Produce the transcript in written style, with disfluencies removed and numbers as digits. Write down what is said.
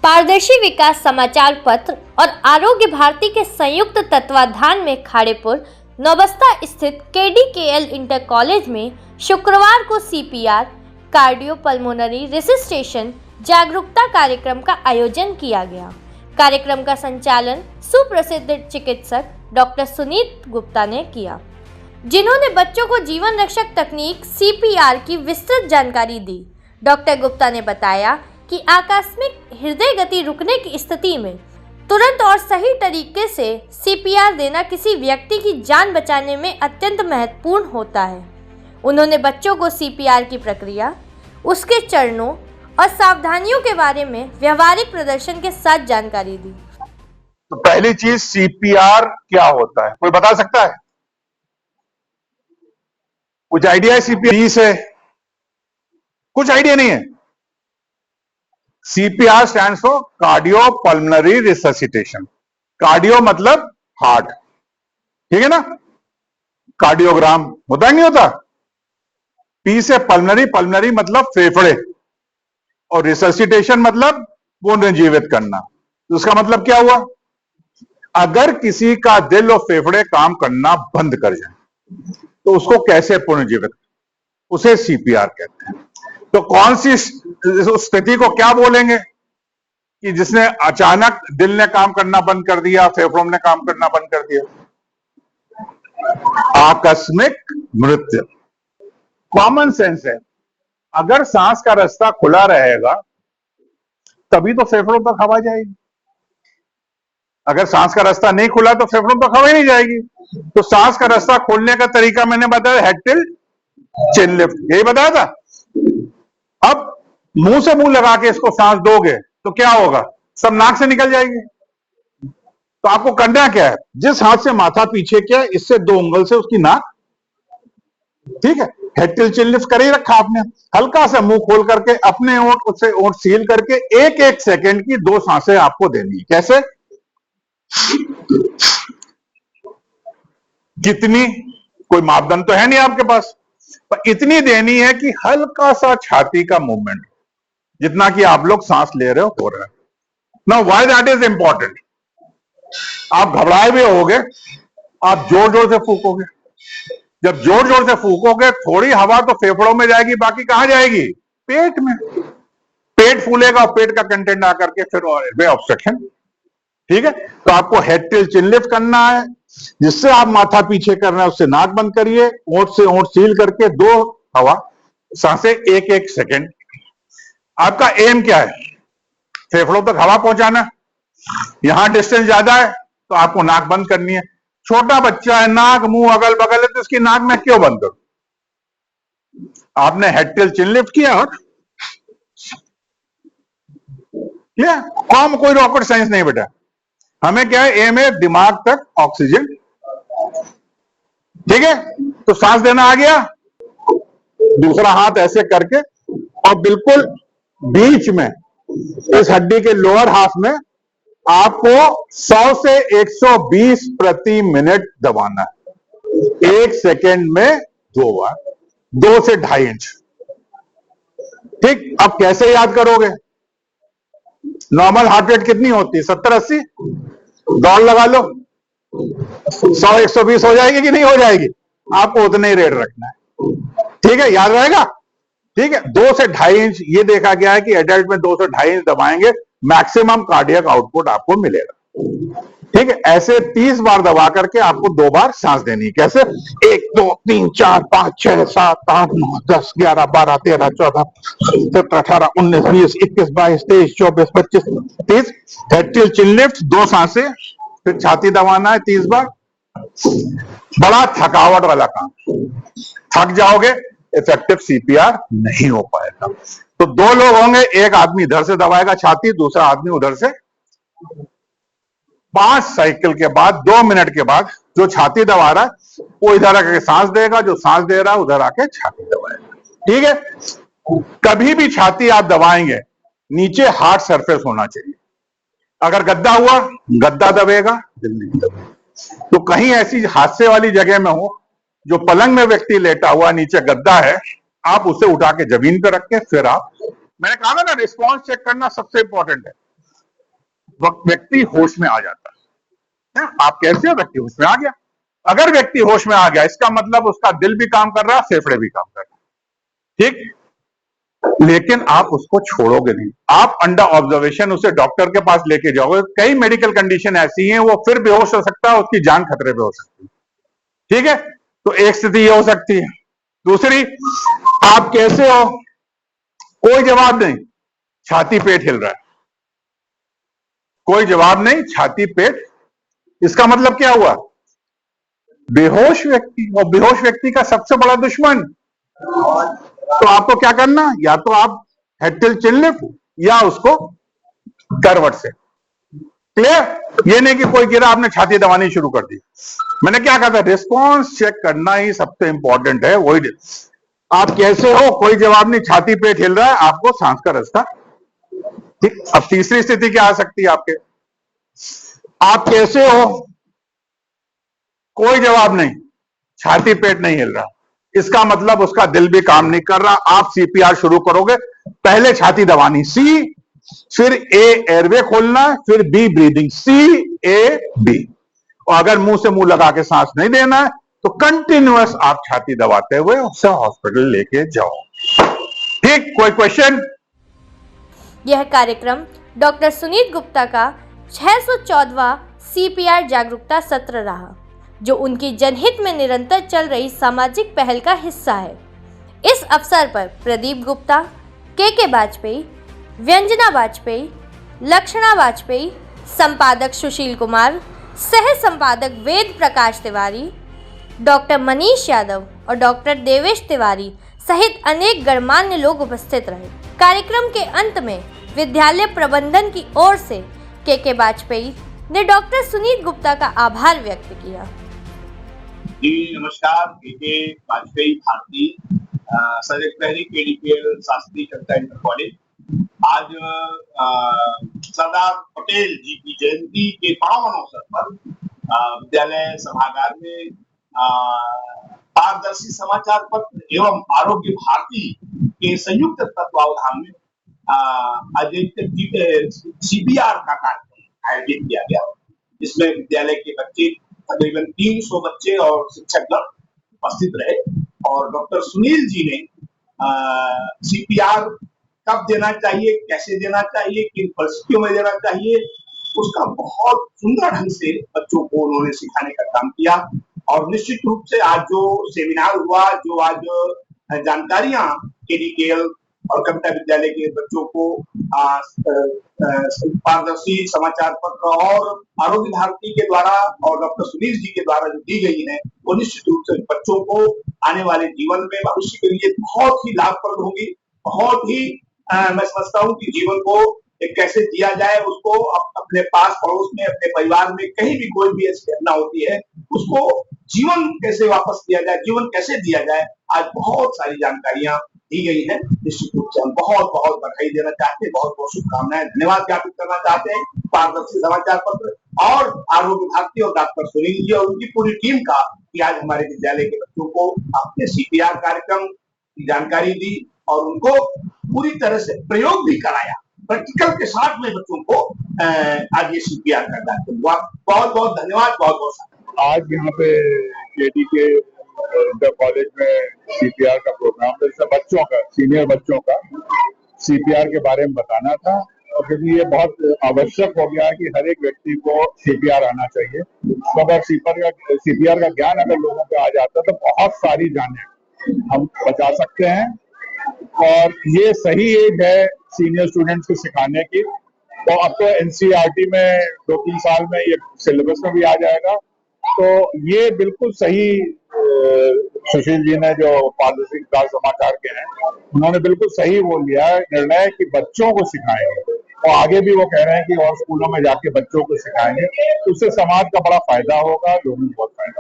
पारदर्शी विकास समाचार पत्र और आरोग्य भारती के संयुक्त तत्वाधान में खाड़ेपुर नौबस्ता स्थित केडीकेएल इंटर कॉलेज में शुक्रवार को सीपीआर कार्डियोपल्मोनरी रिससिटेशन जागरूकता कार्यक्रम का आयोजन किया गया। कार्यक्रम का संचालन सुप्रसिद्ध चिकित्सक डॉक्टर सुनीत गुप्ता ने किया, जिन्होंने बच्चों को जीवन रक्षक तकनीक सीपीआर की विस्तृत जानकारी दी। डॉक्टर गुप्ता ने बताया कि आकस्मिक हृदय गति रुकने की स्थिति में तुरंत और सही तरीके से सीपीआर देना किसी व्यक्ति की जान बचाने में अत्यंत महत्वपूर्ण होता है। उन्होंने बच्चों को सीपीआर की प्रक्रिया, उसके चरणों और सावधानियों के बारे में व्यवहारिक प्रदर्शन के साथ जानकारी दी। तो पहली चीज सीपीआर क्या होता है, कोई बता सकता है? कुछ आइडिया है सीपीआर से? कुछ आइडिया नहीं है। CPR stands for cardiopulmonary resuscitation. Cardio मतलब हार्ट, ठीक है ना? कार्डियोग्राम होता है नहीं होता? पी से पल्मोनरी, पल्मोनरी मतलब फेफड़े, और रिससिटेशन मतलब पुनर्जीवित करना। तो उसका मतलब क्या हुआ? अगर किसी का दिल और फेफड़े काम करना बंद कर जाए तो उसको कैसे पुनर्जीवित, उसे सीपीआर कहते हैं। तो कौन सी स्थिति को क्या बोलेंगे कि जिसने अचानक दिल ने काम करना बंद कर दिया, फेफड़ों ने काम करना बंद कर दिया? आकस्मिक मृत्यु। कॉमन सेंस है, अगर सांस का रास्ता खुला रहेगा तभी तो फेफड़ों तक हवा जाएगी। अगर सांस का रास्ता नहीं खुला तो फेफड़ों तक हवा ही नहीं जाएगी। तो सांस का रास्ता खोलने का तरीका मैंने बताया, हेड टिल्ट, चिन लिफ्ट, यही बताया था। अब मुंह से मुंह लगा के इसको सांस दोगे तो क्या होगा? सब नाक से निकल जाएगी। तो आपको करना क्या है, जिस हाथ से माथा पीछे किया इससे 2 उंगल से उसकी नाक, ठीक है, हेड टिल्ट चिन लिफ्ट कर ही रखा आपने। हल्का सा मुंह खोल करके अपने ओंठ उससे ओंठ सील करके 1-1 सेकंड की 2 सांसें आपको देनी है। कैसे? कितनी? कोई मापदंड तो है नहीं आपके पास, पर इतनी देनी है कि हल्का सा छाती का मूवमेंट, जितना कि आप लोग सांस ले रहे हो रहा है। Now why that is important? आप घबराए भी होगे, आप जोर जोर से फूकोगे। जब जोर जोर से फूकोगे थोड़ी हवा तो फेफड़ों में जाएगी, बाकी कहां जाएगी? पेट में। पेट फूलेगा और पेट का कंटेंट आकर के फिर वे ऑब्स्ट्रक्शन, ठीक है? तो आपको हेड टिल्ट चिन लिफ्ट करना है। जिससे आप माथा पीछे कर रहे हैं उससे नाक बंद करिए, ओंठ से ओंठ सील करके 2 हवा सांसें 1-1 सेकंड। आपका एम क्या है? फेफड़ों तक हवा पहुंचाना। यहां डिस्टेंस ज्यादा है तो आपको नाक बंद करनी है। छोटा बच्चा है, नाक मुंह अगल बगल है, तो इसकी नाक में क्यों बंद करूं? आपने हेड टिल्ट चिन लिफ्ट किया और क्लियर? कौन कोई रॉकेट साइंस नहीं बेटा। हमें क्या है, एम है दिमाग तक ऑक्सीजन, ठीक है? तो सांस देना आ गया, दूसरा हाथ ऐसे करके और बिल्कुल बीच में इस हड्डी के लोअर हाफ में आपको 100 से 120 प्रति मिनट दबाना है। 1 सेकेंड में 2 बार, 2 से 2.5 इंच, ठीक? अब कैसे याद करोगे? नॉर्मल हार्ट रेट कितनी होती है? 70-80। दौड़ लगा लो, 100-120 हो जाएगी कि नहीं हो जाएगी? आपको उतना ही रेट रखना है, ठीक है? याद रहेगा, ठीक है? 2 से 2.5 इंच ये देखा गया है कि एडल्ट में 2 से 2.5 इंच दबाएंगे, मैक्सिमम कार्डियक आउटपुट आपको मिलेगा, ठीक है? ऐसे 30 बार दबा करके आपको 2 बार सांस देनी है। कैसे? 1 2 3 4 5 6 7 8 9 10 11 12 13 14 17 18 19 20 21 22 23 24 25 30। हेड टिल्ट चिन लिफ्ट 2 सांसें, फिर छाती दबाना है 30 बार। बड़ा थकावट वाला काम, थक जाओगे, इफेक्टिव सीपीआर नहीं हो पाएगा। तो 2 लोग होंगे, एक आदमी इधर से दबाएगा छाती, दूसरा आदमी उधर से। 5 साइकिल के बाद 2 मिनट के बाद जो छाती दबा रहा है वो इधर आके सांस देगा, जो सांस दे रहा है उधर आके छाती दबाएगा, ठीक है? कभी भी छाती आप दबाएंगे नीचे हार्ड सरफेस होना चाहिए। अगर गद्दा हुआ, गद्दा दबेगा, दिल नहीं दबेगा। तो कहीं ऐसी हादसे वाली जगह में हो, जो पलंग में व्यक्ति लेटा हुआ, नीचे गद्दा है, आप उसे उठा के जमीन पे रख के फिर आप, मैंने कहा था ना, रिस्पॉन्स चेक करना सबसे इंपॉर्टेंट है। व्यक्ति होश में आ जाता है। आप कैसे हो? व्यक्ति होश में आ गया। अगर व्यक्ति होश में आ गया, इसका मतलब उसका दिल भी काम कर रहा है, फेफड़े भी काम कर रहे हैं, ठीक। लेकिन आप उसको छोड़ोगे नहीं, आप अंडर ऑब्जर्वेशन उसे डॉक्टर के पास लेके जाओगे। कई मेडिकल कंडीशन ऐसी हैं, वो फिर बेहोश हो सकता है, उसकी जान खतरे पे हो सकती है, ठीक है। तो एक स्थिति ये हो सकती है। दूसरी, आप कैसे हो, कोई जवाब नहीं, छाती पेट हिल रहा है, कोई जवाब नहीं, छाती पेट। इसका मतलब क्या हुआ? बेहोश व्यक्ति। और बेहोश व्यक्ति का सबसे बड़ा दुश्मन। तो आपको क्या करना, या तो आप हेड टिल्ट चिन लिफ्ट या उसको करवट से। क्लियर? ये नहीं कि कोई गिरा आपने छाती दबानी शुरू कर दी। मैंने क्या कहा था, रिस्पॉन्स चेक करना ही सबसे इंपॉर्टेंट है। वही आप कैसे हो, कोई जवाब नहीं, छाती पेट हिल रहा है, आपको सांस का रास्ता, ठीक। अब तीसरी स्थिति क्या आ सकती है आपके, आप कैसे हो, कोई जवाब नहीं, छाती पेट नहीं हिल रहा, इसका मतलब उसका दिल भी काम नहीं कर रहा। आप सीपीआर शुरू करोगे, पहले छाती दबानी सी, फिर ए एयरवे खोलना, फिर B breathing, C A B. और अगर मुंह से मुंह लगा के सांस नहीं देना है तो कंटिन्यूअस आप छाती दबाते हुए उसे हॉस्पिटल लेके जाओ, ठीक। कोई क्वेश्चन? यह कार्यक्रम डॉक्टर सुनीत गुप्ता का 614वां सीपीआर जागरूकता सत्र रहा, जो उनकी जनहित में निरंतर चल रही सामाजिक पहल का हिस्सा है। इस अवसर पर प्रदीप गुप्ता, के वाजपेयी, व्यंजना वाजपेयी, लक्षणा वाजपेयी, संपादक सुशील कुमार, सह संपादक वेद प्रकाश तिवारी, डॉक्टर मनीष यादव और डॉक्टर देवेश तिवारी सहित अनेक गणमान्य लोग उपस्थित रहे। कार्यक्रम के अंत में विद्यालय प्रबंधन की ओर से के वाजपेयी ने डॉक्टर सुनीत गुप्ता का आभार व्यक्त किया। जी नमस्कार, के वाजपेयी भारती, सेक्रेटरी केडीकेएल शास्त्री कविता इंटर कॉलेज। आज सरदार पटेल जी की जयंती के पावन अवसर पर विद्यालय सभागार में पारदर्शी समाचार पत्र एवं आरोग्य भारती के संयुक्त तत्वावधान में आज सीपीआर का कार्यक्रम आयोजित किया गया। इसमें विद्यालय के बच्चे, तकरीबन 300 बच्चे और शिक्षकगण उपस्थित रहे। और डॉक्टर सुनील जी ने सीपीआर कब देना चाहिए, कैसे देना चाहिए, किन परिस्थितियों में देना चाहिए, उसका बहुत सुंदर ढंग से बच्चों को उन्होंने सिखाने का काम किया। और निश्चित रूप से आज जो सेमिनार हुआ, जो आज जानकारियां केडीकेएल और कविता विद्यालय के बच्चों को पारदर्शी समाचार पत्र और आरोग्य भारती के द्वारा और डॉक्टर सुनील जी के द्वारा जो दी गई है, वो निश्चित रूप से बच्चों को आने वाले जीवन में, भविष्य के लिए बहुत ही लाभप्रद होगी। बहुत ही मैं समझता हूँ कि जीवन को कैसे जिया जाए, उसको अपने पास पड़ोस में, अपने परिवार में, कहीं भी कोई भी ऐसी घटना होती है, उसको जीवन कैसे वापस दिया जाए, जीवन कैसे दिया जाए, आज बहुत सारी जानकारियां दी गई है। निश्चित रूप से हम बहुत बहुत बधाई देना चाहते हैं, बहुत बहुत शुभकामनाएं, धन्यवाद ज्ञापित करना चाहते हैं पारदर्शी समाचार पत्र और आरोग्य भारती और डॉक्टर सुनील जी और उनकी पूरी टीम का, कि आज हमारे विद्यालय के बच्चों को अपने सीपीआर कार्यक्रम की जानकारी दी और उनको पूरी तरह से प्रयोग भी कराया, प्रैक्टिकल के साथ में बच्चों को आज ये सीपीआर का कार्यक्रम हुआ। बहुत बहुत धन्यवाद, बहुत बहुत। आज यहाँ पे केडीके इंटर कॉलेज में सीपीआर का प्रोग्राम था, बच्चों का, सीनियर बच्चों का सीपीआर के बारे में बताना था। और क्योंकि ये बहुत आवश्यक हो गया है कि हर एक व्यक्ति को सीपीआर आना चाहिए, तो अगर सीपीआर का ज्ञान अगर लोगों को आ जाता तो बहुत सारी जानें हम बचा सकते हैं। और ये सही एज है सीनियर स्टूडेंट्स को सिखाने की। तो अब तो एनसीईआरटी में 2-3 साल में ये सिलेबस में भी आ जाएगा। तो ये बिल्कुल सही सुशील जी ने, जो पारदर्शी समाचार के हैं, उन्होंने बिल्कुल सही वो लिया है निर्णय कि बच्चों को सिखाएंगे। और आगे भी वो कह रहे हैं कि और स्कूलों में जाके बच्चों को सिखाएंगे, तो उससे समाज का बड़ा फायदा होगा, लोगों को बहुत फायदा।